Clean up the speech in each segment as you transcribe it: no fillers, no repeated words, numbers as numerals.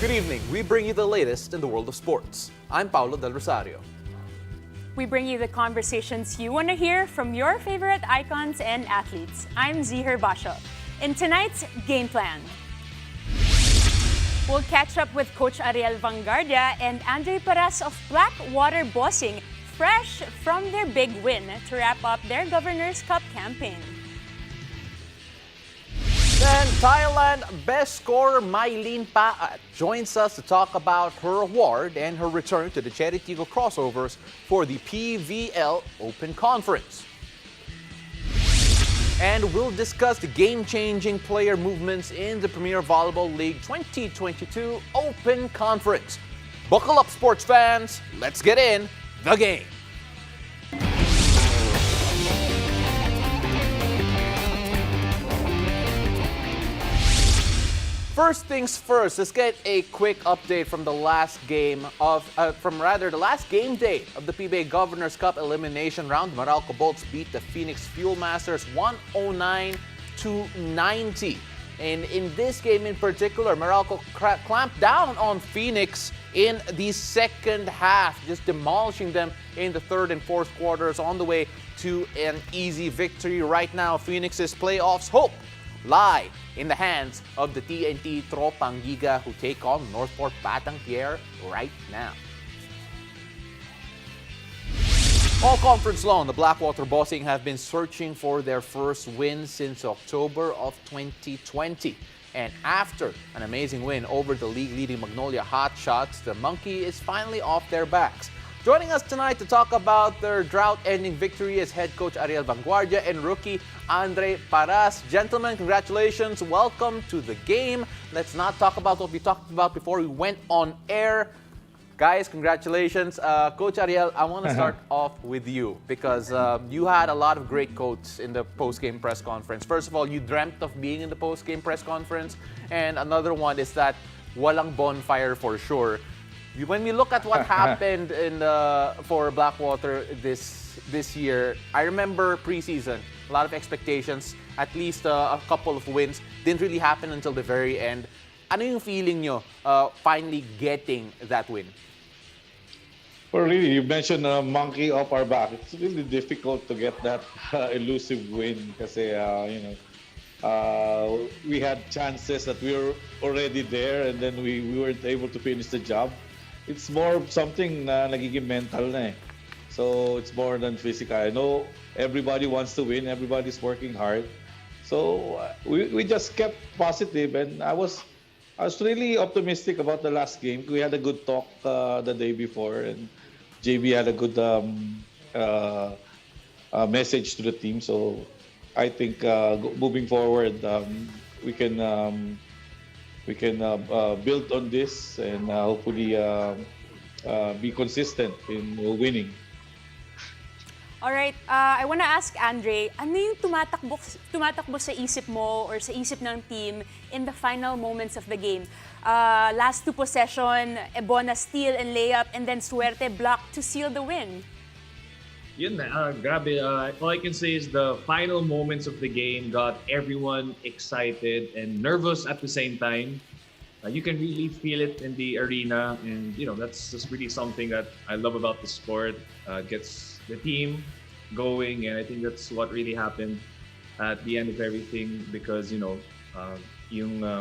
Good evening. We bring you the latest in the world of sports. I'm Paulo Del Rosario. We bring you the conversations you want to hear from your favorite icons and athletes. I'm Zihar Basho. In tonight's game plan, we'll catch up with Coach Ariel Vanguardia and Andre Paras of Blackwater Bossing, fresh from their big win to wrap up their Governor's Cup campaign. Then Thailand best scorer Mylene Paat joins us to talk about her award and her return to the Chery Tiggo crossovers for the PVL Open Conference. And we'll discuss the game-changing player movements in the Premier Volleyball League 2022 Open Conference. Buckle up, sports fans. Let's get in the game. First things first, let's get a quick update from the last game of, the last game day of the PBA Governor's Cup elimination round. Meralco Bolts beat the Phoenix Fuelmasters 109-90. And in this game in particular, Meralco clamped down on Phoenix in the second half, just demolishing them in the third and fourth quarters on the way to an easy victory. Right now, Phoenix's playoffs hope lie in the hands of the TNT Tropang Giga, who take on Northport Batang Pierre right now. All conference long, the Blackwater Bossing have been searching for their first win since October of 2020. And after an amazing win over the league-leading Magnolia Hotshots, the Monkey is finally off their backs. Joining us tonight to talk about their drought-ending victory is head coach Ariel Vanguardia and rookie Andre Paras. Gentlemen, congratulations. Welcome to the game. Let's not talk about what we talked about before we went on air. Guys, congratulations. Coach Ariel, I want to start off with you because you had a lot of great quotes in the post-game press conference. First of all, you dreamt of being in the post-game press conference. And another one is that walang bonfire for sure. When we look at what happened for Blackwater this year, I remember preseason, a lot of expectations, at least a couple of wins. Didn't really happen until the very end. Ano yung feeling nyo finally getting that win? Well, really, you mentioned monkey off our back. It's really difficult to get that elusive win kasi, we had chances that we were already there and then we weren't able to finish the job. It's more of something na nagiging mental na eh. So it's more than physical. I know everybody wants to win. Everybody's working hard. So we just kept positive, and I was really optimistic about the last game. We had a good talk the day before, and JB had a good message to the team. So I think moving forward, we can build on this and hopefully be consistent in winning. All right, I want to ask Andre, ano yung tumatakbo sa isip mo or sa isip ng team in the final moments of the game? Last two possession, Ebona steal and layup, and then Suerte block to seal the win. Yun na, grabe. All I can say is the final moments of the game got everyone excited and nervous at the same time. You can really feel it in the arena, and that's just really something that I love about the sport. Gets the team going, and I think that's what really happened at the end of everything because yung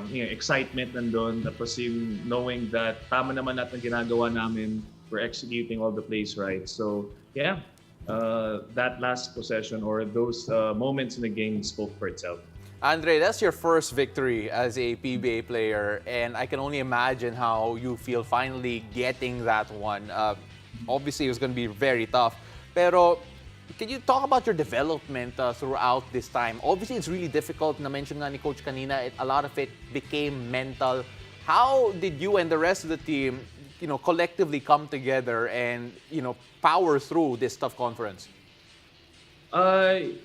excitement nandun, tapos yung knowing that tama naman natin ginagawa namin, we're executing all the plays right. So yeah. That last possession or those moments in the game spoke for itself. Andre, that's your first victory as a PBA player, and I can only imagine how you feel finally getting that one. Obviously, it was going to be very tough. Pero, can you talk about your development throughout this time? Obviously, it's really difficult. Na-mention nga ni Coach kanina, a lot of it became mental. How did you and the rest of the team collectively come together and, power through this tough conference?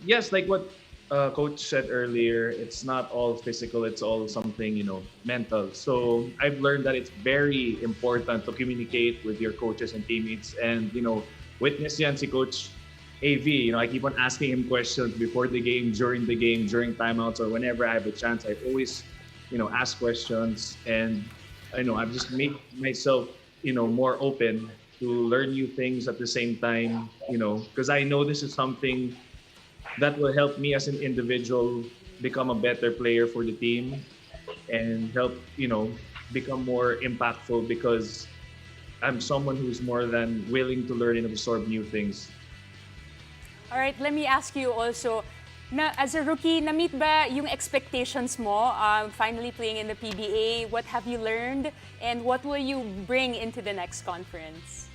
Yes, like what Coach said earlier, it's not all physical, it's all something, mental. So I've learned that it's very important to communicate with your coaches and teammates. And, witness yan si Coach AV. I keep on asking him questions before the game, during timeouts, or whenever I have a chance. I always, ask questions. And I know I've just made myself, more open to learn new things at the same time, because I know this is something that will help me as an individual become a better player for the team and help, become more impactful because I'm someone who's more than willing to learn and absorb new things. All right, let me ask you also, as a rookie, na-meet ba yung expectations mo finally playing in the PBA? What have you learned and what will you bring into the next conference?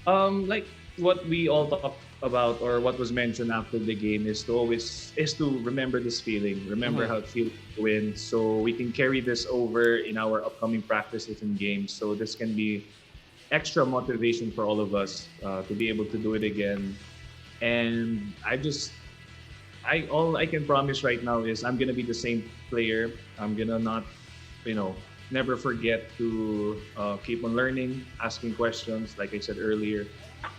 Like what we all talked about or what was mentioned after the game is to remember this feeling, remember how it feels to win, so we can carry this over in our upcoming practices and games. So this can be extra motivation for all of us to be able to do it again. And all I can promise right now is I'm gonna be the same player. I'm gonna not, never forget to keep on learning, asking questions, like I said earlier.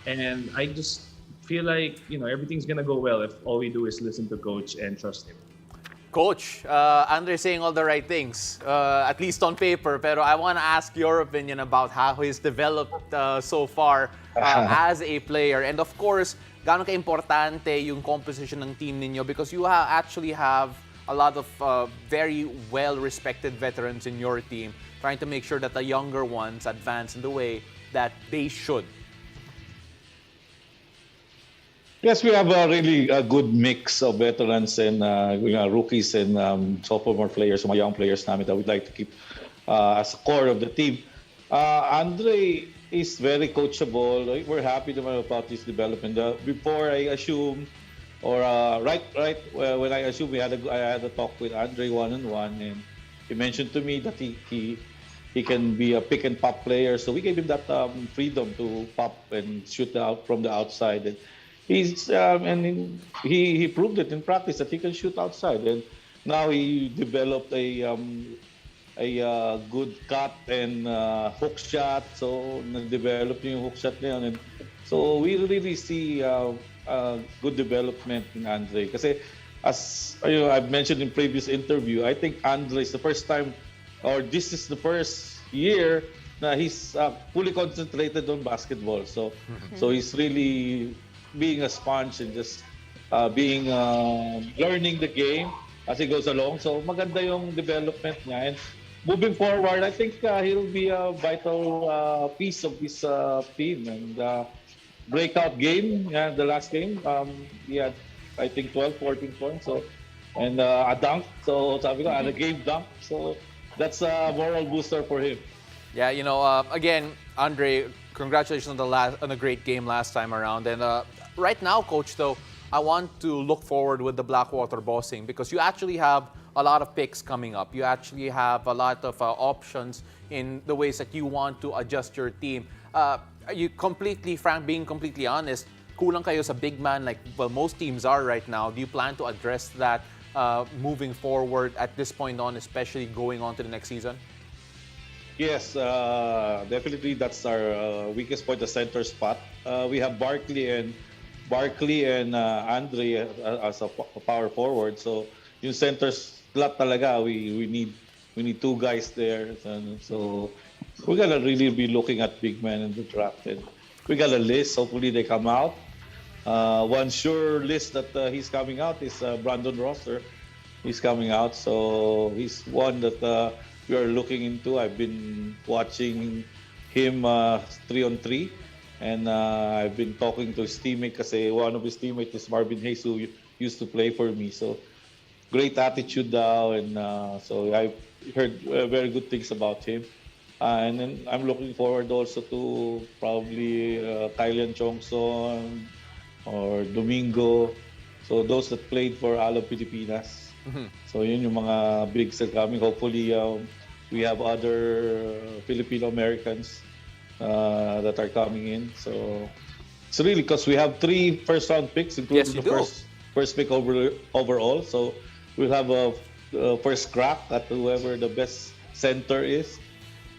And I just feel like, everything's gonna go well if all we do is listen to coach and trust him. Coach, Andre's saying all the right things, at least on paper. Pero I want to ask your opinion about how he's developed so far as a player. And of course, gaano ka-importante yung composition ng team ninyo because you actually have a lot of very well-respected veterans in your team trying to make sure that the younger ones advance in the way that they should. Yes, we have a really good mix of veterans and rookies and sophomore players, mga young players namin that we'd like to keep as a core of the team. Andre is very coachable. We're happy about his development. Before I assume, or right when I assume, I had a talk with Andre one-on-one, and he mentioned to me that he can be a pick and pop player. So we gave him that freedom to pop and shoot out from the outside. And he proved it in practice that he can shoot outside, and now he developed a good cut and hook shot. So na-develop yung hook shot niya, and so we really see good development in Andre. Kasi as I've mentioned in previous interview, I think Andre is the first time, or this is the first year na he's fully concentrated on basketball. So he's really being a sponge and just learning the game as he goes along. So maganda yung development niya. And moving forward, I think he'll be a vital piece of this team. And breakout game, the last game, he had, I think, 12, 14 points. So, and a dunk. So sabi ko, and a game dunk. So that's a moral booster for him. Yeah, again, Andre, congratulations on a great game last time around. And right now, Coach, though, I want to look forward with the Blackwater bossing because you actually have a lot of picks coming up. You actually have a lot of options in the ways that you want to adjust your team. Are you being completely honest, kulang kayo sa big man like, well, most teams are right now. Do you plan to address that moving forward at this point on, especially going on to the next season? Yes, definitely that's our weakest point, the center spot. We have Barkley and Andre as a power forward. So yung center slot talaga, we need two guys there. And so we're gonna really be looking at big men in the draft. And we got a list. Hopefully they come out. One sure list that he's coming out is Brandon Rosser. He's coming out, so he's one that we are looking into. I've been watching him 3-on-3, and I've been talking to his teammate kasi one of his teammates is Marvin Hayes, who used to play for me. So great attitude now, and so I've heard very good things about him. And then I'm looking forward also to probably Kylian Chongson or Domingo. So those that played for Alab Pilipinas. So yun yung mga bigs that coming. Hopefully we have other Filipino Americans that are coming in. So it's really because we have 3 first-round picks, including the first pick overall. So we'll have a first crack at whoever the best center is,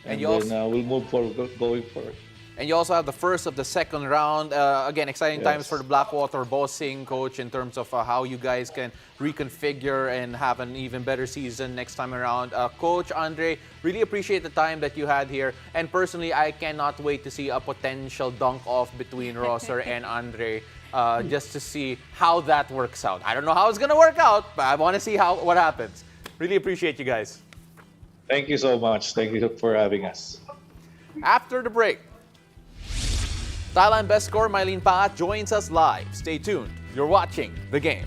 and then we'll move forward, going forward. And you also have the first of the second round. Again, exciting times Yes. for the Blackwater bossing, Coach, in terms of how you guys can reconfigure and have an even better season next time around. Coach, Andre, really appreciate the time that you had here. And personally, I cannot wait to see a potential dunk-off between Rosser and Andre, just to see how that works out. I don't know how it's going to work out, but I want to see what happens. Really appreciate you guys. Thank you so much. Thank you for having us. After the break, Thailand best scorer Mylene Paat joins us live. Stay tuned. You're watching The Game.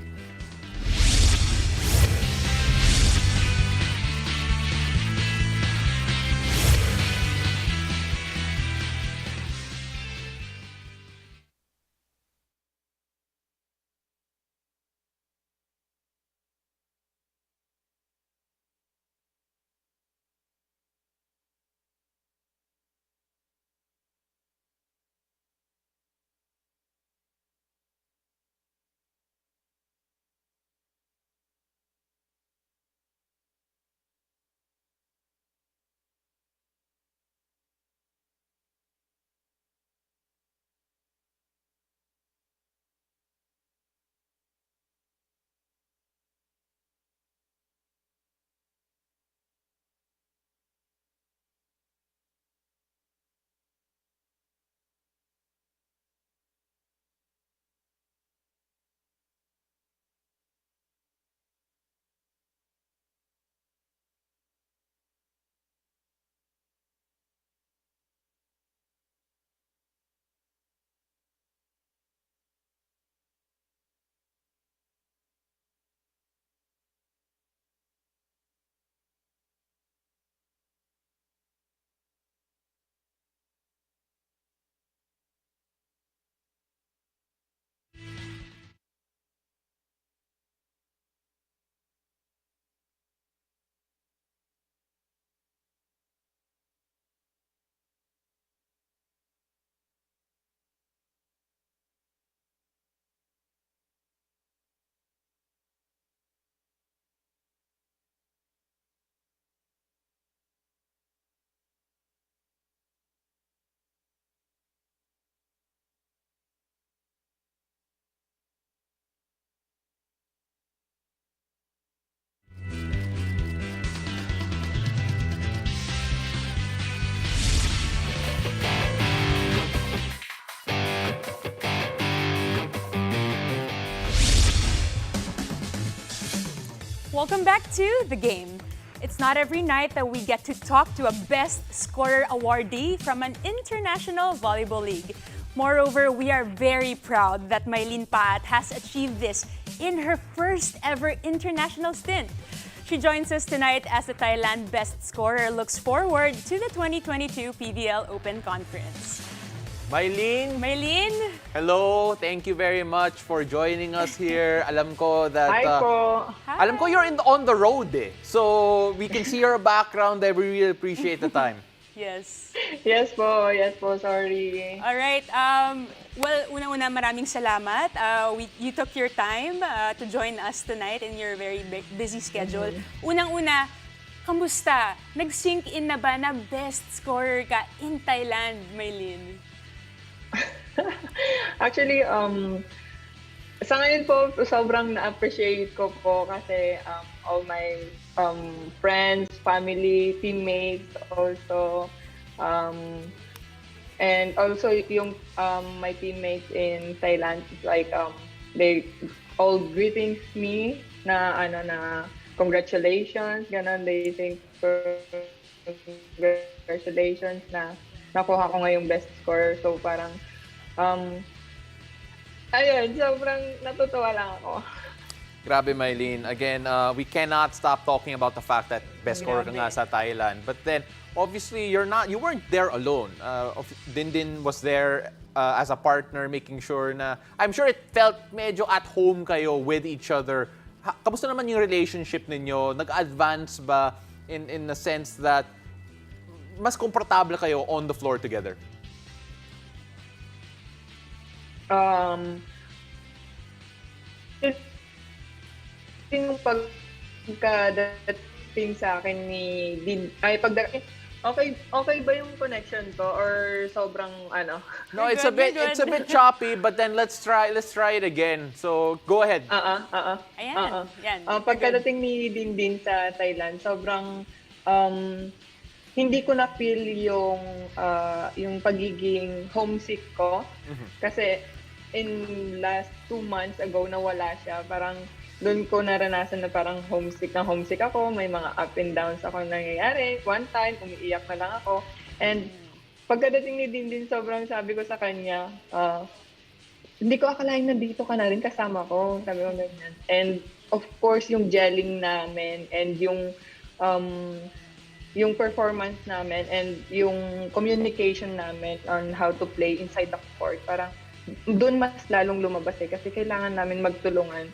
Welcome back to The Game. It's not every night that we get to talk to a Best Scorer awardee from an international volleyball league. Moreover, we are very proud that Mylene Paat has achieved this in her first ever international stint. She joins us tonight as the Thailand Best Scorer looks forward to the 2022 PVL Open Conference. Mylene, hello. Thank you very much for joining us here. Alam ko that Hi po. alam ko you're on the road eh. So we can see your background there. We really appreciate the time. Yes. Yes po, sorry. All right. Well, una-una, maraming salamat. You took your time to join us tonight in your very busy schedule. Unang-una, kamusta? Nag-sync in na ba na best scorer ka in Thailand, Mylene? Actually, sa ngayon po, sobrang na-appreciate ko po kasi all my friends, family, teammates also, and also yung my teammates in Thailand, like they all greetings me na congratulations, ganon, they think congratulations na nakuha ko ngayong best scorer. So parang ayun, sobrang natutuwa lang ako. Grabe, Mylene. Again, we cannot stop talking about the fact that best scorer ka nga sa Thailand. But then, obviously, you weren't there alone. Dindin was there as a partner, making sure na, I'm sure it felt medyo at home kayo with each other. Kamusta naman yung relationship ninyo? Nag-advance ba in the sense that mas komportable kayo on the floor together? Yung pagkadating sa akin ni Okay ba yung connection ko or sobrang ano? No, You're it's a good, bit you're it's a good. bit choppy, but then let's try it again. So go ahead. Ayan, yan. Pagkadating ni Dindin sa Thailand, sobrang um, hindi ko na feel yung pagiging homesick ko. Kasi in last 2 months ago nawala siya. Parang doon ko naranasan na parang homesick ako. May mga up and downs ako nangyayari. One time, umiiyak na lang ako. And pagkadating ni Dindin, sobrang sabi ko sa kanya, hindi ko akalain na dito ka na rin kasama ko. Sabi ko ganyan. And of course, yung gelling namin and yung performance namin and yung communication namin on how to play inside the court, parang doon mas lalong lumabas kasi kailangan namin magtulungan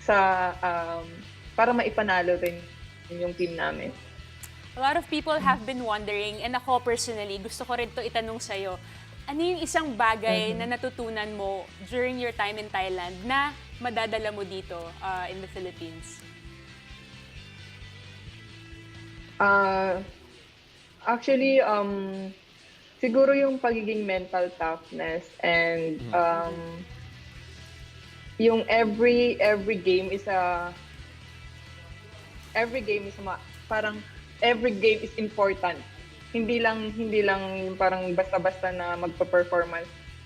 sa para maipanalo rin yung team namin. A lot of people have been wondering, and ako personally, gusto ko rin to itanong sa'yo, ano yung isang bagay na natutunan mo during your time in Thailand na madadala mo dito in the Philippines? Actually, siguro yung pagiging mental toughness and yung every game is parang every game is important. Hindi lang yung parang basta-basta na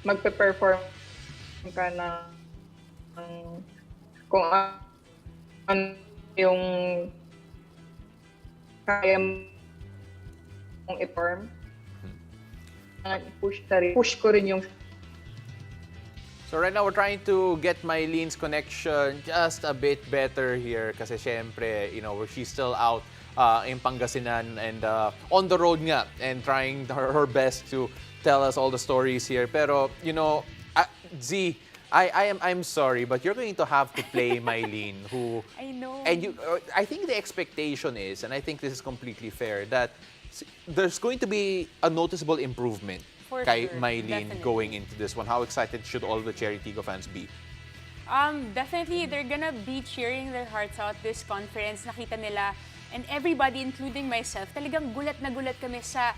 magpe-perform ka na kung ano yung kaya mong i-perform. Push ko rin yung. So right now we're trying to get Mylene's connection just a bit better here kasi syempre, she's still out in Pangasinan and on the road nga and trying her best to tell us all the stories here. Pero, Z, I'm sorry, but you're going to have to play Mylene, who I know. and I think the expectation is, and I think this is completely fair, that there's going to be a noticeable improvement For kay sure, Mylene definitely. going into this one. How excited should all the Chery Tiggo fans be? Definitely, they're gonna be cheering their hearts out this conference. Nakita nila, and everybody, including myself, talagang gulat na gulat kami sa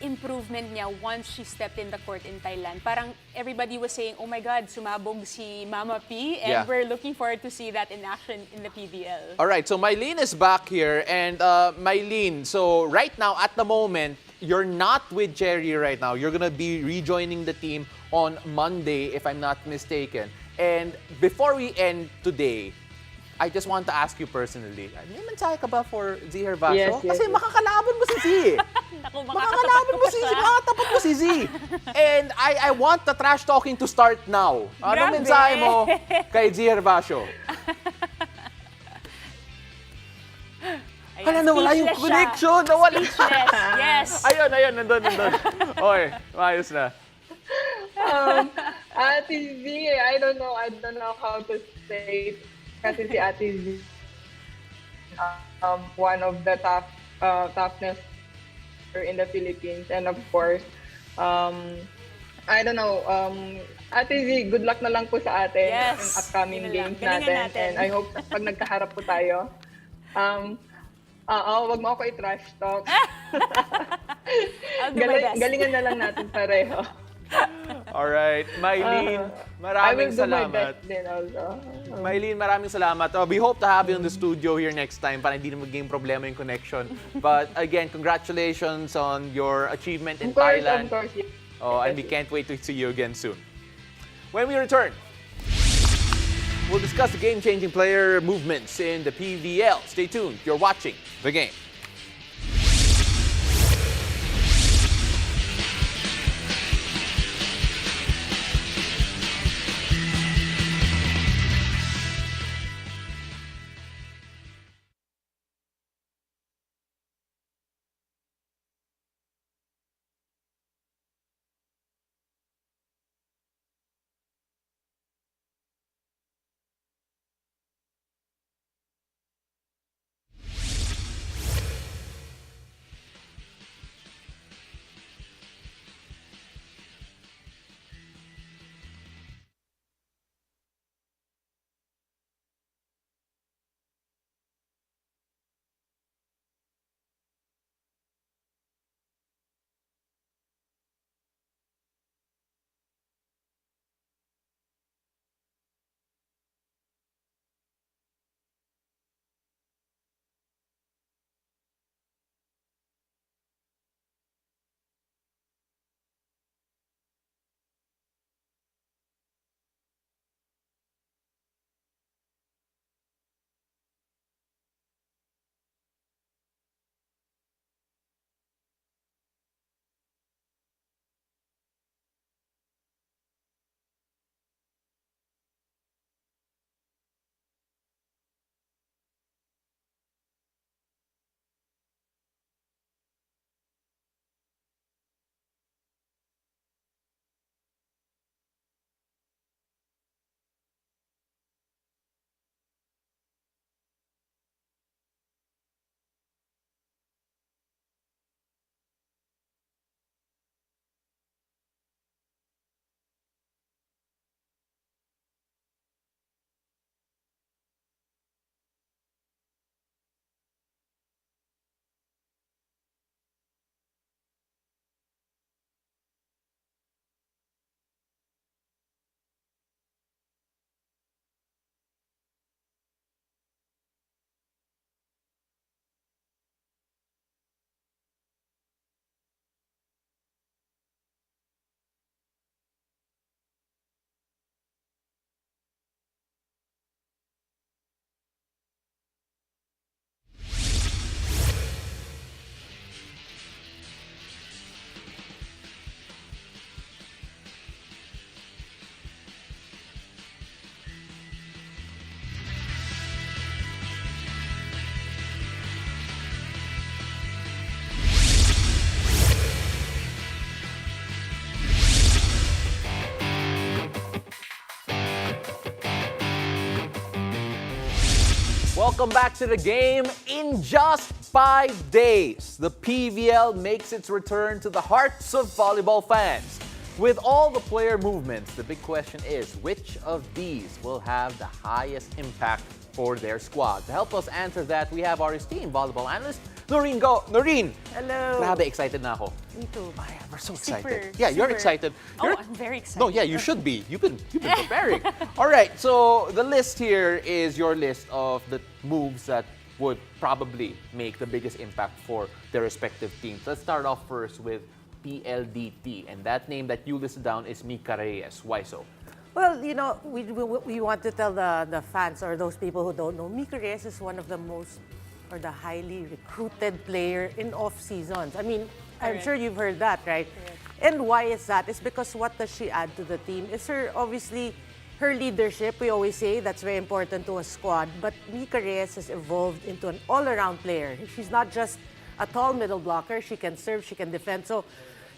improvement niya once she stepped in the court in Thailand. Parang everybody was saying, oh my God, sumabog si Mama P, and Yeah. we're looking forward to see that in action in the PBL. All right, so Mylene is back here. And Mylene, so right now, at the moment, you're not with Chery right now. You're going to be rejoining the team on Monday, if I'm not mistaken. And before we end today, I just want to ask you personally, may mensahe ka ba for Z Hervasio? Yes. Kasi makakalaban mo si Z eh. Naku, Makakalaban mo si Z, makakatapat mo si Z. And I want the trash talking to start now. Ano Grabe. mensahe mo kay Z Hervasio? Hala, nawala yung speechless siya. connection. Nawala. Speechless, yes. Ayun, nandun. Okay, maayos na. Ate Z, I don't know how to say it. Kasi si Ate Z, one of the toughness in the Philippines. And of course, I don't know, Ate Z, good luck na lang po sa atin Yes. in upcoming Yun lang. games Galingan natin. natin. And I hope pag nagkaharap po tayo, wag mo ako i-trash talk. I'll do my best. Galingan na lang natin pareho. Alright, Mylene, I will maraming do my salamat. best din also. Mylene, maraming salamat. We hope to have you in the studio here next time para hindi na maging problema yung connection. But again, congratulations on your achievement in Thailand. Of course, yes. And we can't wait to see you again soon. When we return, we'll discuss the game-changing player movements in the PVL. Stay tuned. You're watching The Game. Welcome back to the game. In just 5 days, the PVL makes its return to the hearts of volleyball fans. With all the player movements, the big question is, which of these will have the highest impact for their squad? To help us answer that, we have our esteemed volleyball analyst, Noreen. Noreen! Hello. Grabe, excited na ako. Me too. Ay, we're so Super, excited. Yeah, you're super. excited. Oh, You're- I'm very excited. No, yeah, you should be. You've been preparing. All right, so the list here is your list of the moves that would probably make the biggest impact for their respective teams. Let's start off first with PLDT, and that name that you listed down is Mika Reyes. Why so? Well, you know, we want to tell the fans or those people who don't know, Mika Reyes is one of the most or the highly recruited player in off seasons. I mean, I'm Correct. sure you've heard that, right? And why is that? It's because what does she add to the team? It's obviously her leadership. We always say that's very important to a squad. But Mika Reyes has evolved into an all-around player. She's not just a tall middle blocker. She can serve, she can defend. So,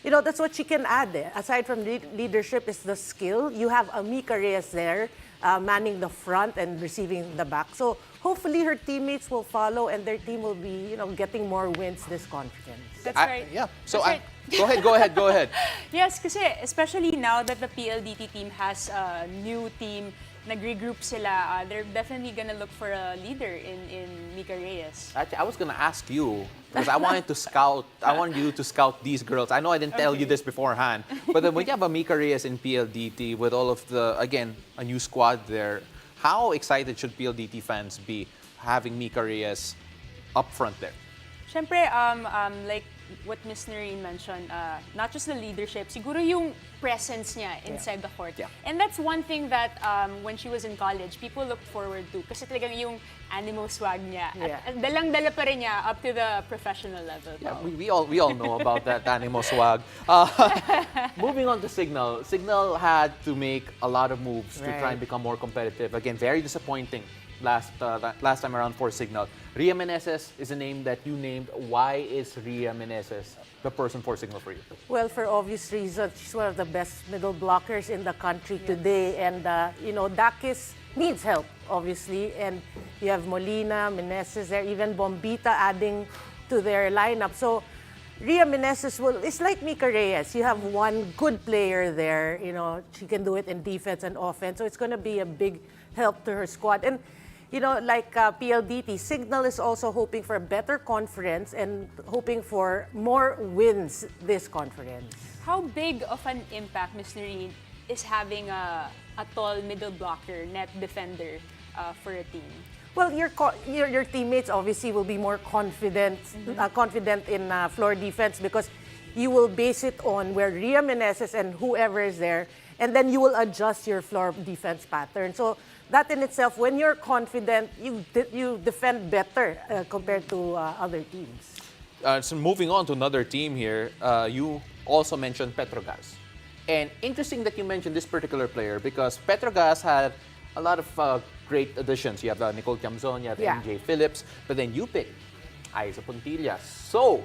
you know, that's what she can add. Aside from leadership is the skill. You have a Mika Reyes there, manning the front and receiving the back. So hopefully her teammates will follow and their team will be, you know, getting more wins this conference. That's right. Yeah. So That's right. go ahead. Yes, kasi especially now that the PLDT team has a new team, nag-regroup sila, they're definitely gonna look for a leader in Mika Reyes. Actually, I was gonna ask you because I wanted you to scout these girls. I know I didn't tell you this beforehand, but then when you have a Mika Reyes in PLDT with all of again, a new squad there, how excited should PLDT fans be having Mika Reyes up front there? Siyempre, like what Miss Noreen mentioned, not just the leadership, siguro yung presence niya inside the court. Yeah. And that's one thing that when she was in college, people looked forward to. Kasi talagang yung animo swag niya. Yeah. At dalang-dala pa rin niya up to the professional level. Yeah, we all know about that Animo swag. Moving on to Signal. Signal had to make a lot of moves to try and become more competitive. Again, very disappointing last time around for Signal. Rhea Meneses is a name that you named. Why is Rhea Meneses the person for Signal for you? Well, for obvious reasons, she's one of the best middle blockers in the country today. And, you know, Dakis needs help, obviously. And you have Molina, Meneses there, even Bombita adding to their lineup. So, Rhea Meneses it's like Mika Reyes. You have one good player there. You know, she can do it in defense and offense. So, it's going to be a big help to her squad. And, you know, like PLDT, Signal is also hoping for a better conference and hoping for more wins this conference. How big of an impact, Miss Noreen, is having a tall middle blocker, net defender for a team? Well, your teammates obviously will be more confident in floor defense because you will base it on where Rhea Meneses and whoever is there, and then you will adjust your floor defense pattern. So that in itself, when you're confident, you defend better compared to other teams. So moving on to another team here, you also mentioned PetroGAZZ'S. And interesting that you mentioned this particular player because PetroGAZZ'S had a lot of great additions. You have Nicole Tiamzon, you have MJ Phillips, but then you picked AIZA-Pontillas. So,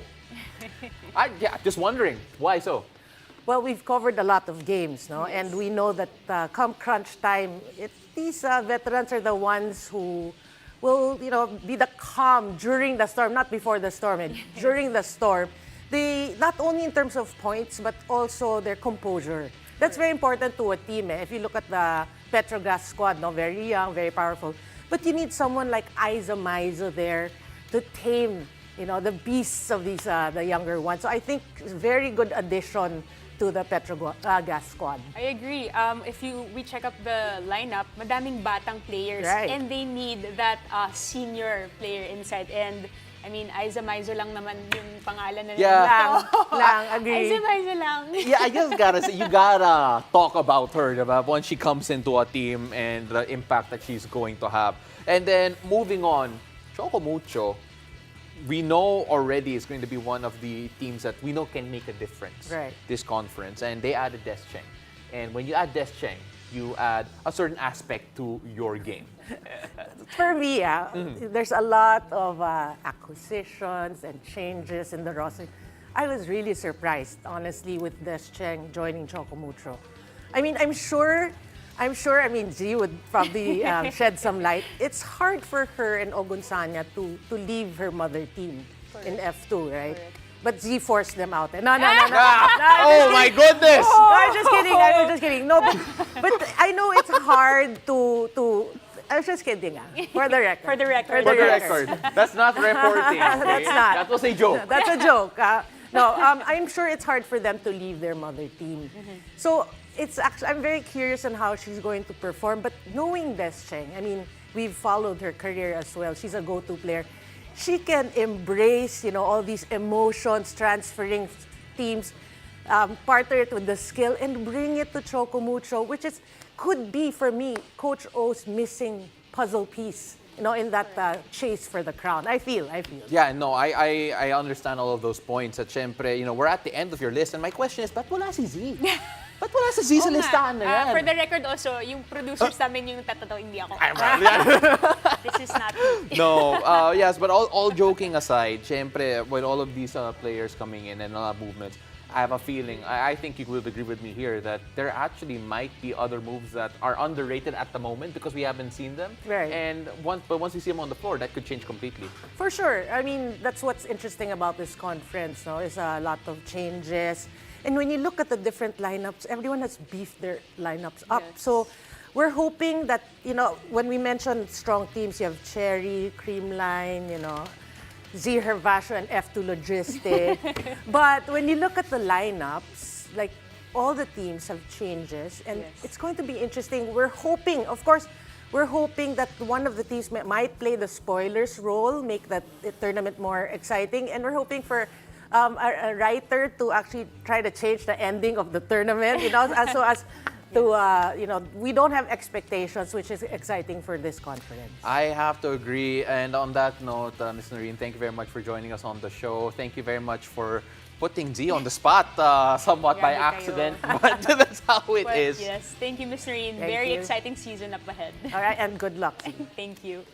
just wondering, why so? Well, we've covered a lot of games, no? Yes. And we know that come crunch time, these veterans are the ones who will, you know, be the calm during the storm, not before the storm, during the storm. They, not only in terms of points, but also their composure. That's very important to a team. If you look at the PetroGAZZ'S squad, no, very young, very powerful. But you need someone like AIZA MAIZO there to tame, you know, the beasts of these the younger ones. So I think it's a very good addition to the PetroGAZZ'S squad. I agree. If we check up the lineup, madaming batang players, Right. and they need that senior player inside. And I mean, AIZA MAIZO lang naman yung pangalan na Yeah. Lang, agree. AIZA MAIZO lang. Yeah, I just gotta say, you gotta talk about her, diba? Once she comes into a team and the impact that she's going to have. And then moving on, Choco Mucho, we know already is going to be one of the teams that we know can make a difference this conference. And they added Cheng. And when you add Cheng, you add a certain aspect to your game. For me, there's a lot of acquisitions and changes in the roster. I was really surprised, honestly, with Cheng joining Choco Mucho. I mean, I'm sure I'm sure, I mean, G would probably shed some light. It's hard for her and Ogunsanya to leave her mother team in F2, right? Correct. But Z forced them out. No. Oh my goodness! No, I'm just kidding. I'm just kidding. No, but I know it's hard to. I was just kidding. For the record. For the record. For the record, that's not reporting. Okay? That's not. That was a joke. That's a joke. No, I'm sure it's hard for them to leave their mother team. So it's actually, I'm very curious on how she's going to perform. But knowing this, Cheng, I mean, we've followed her career as well. She's a go-to player. She can embrace, all these emotions, transferring teams, partner it with the skill, and bring it to Choco Mucho, which could be, for me, Coach O's missing puzzle piece, in that chase for the crown. I feel. Yeah, no, I understand all of those points. At syempre, we're at the end of your list, and my question is, ba't wala si Z? Ba't wala si Z sa listahan na yan? For the record also, yung producers namin yung tatataw, hindi ako. This is not me. No, yes, but all joking aside, syempre, with all of these players coming in and a lot of movements, I have a feeling, I think you will agree with me here, that there actually might be other moves that are underrated at the moment because we haven't seen them. Right. And once we see them on the floor, that could change completely. For sure. I mean, that's what's interesting about this conference, is a lot of changes. And when you look at the different lineups, everyone has beefed their lineups up. Yes. So we're hoping that, when we mention strong teams, you have Chery, Creamline, Z Hervasio, and F2 Logistic. But when you look at the lineups, like all the teams have changes, and Yes. it's going to be interesting. We're hoping, of course, that one of the teams might play the spoilers role, make that tournament more exciting, and we're hoping for a writer to actually try to change the ending of the tournament, so as to, we don't have expectations, which is exciting for this conference. I have to agree. And on that note, Ms. Noreen, thank you very much for joining us on the show. Thank you very much for putting Z on the spot somewhat by Grabe kayo. accident. But that's how it Well, is. yes, thank you, Ms. Noreen. Thank Very you. exciting season up ahead. All right, and good luck. Thank you.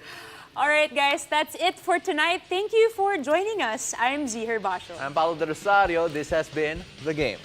All right, guys, that's it for tonight. Thank you for joining us. I'm Z Hervasio. I'm Paulo de Rosario. This has been The Game.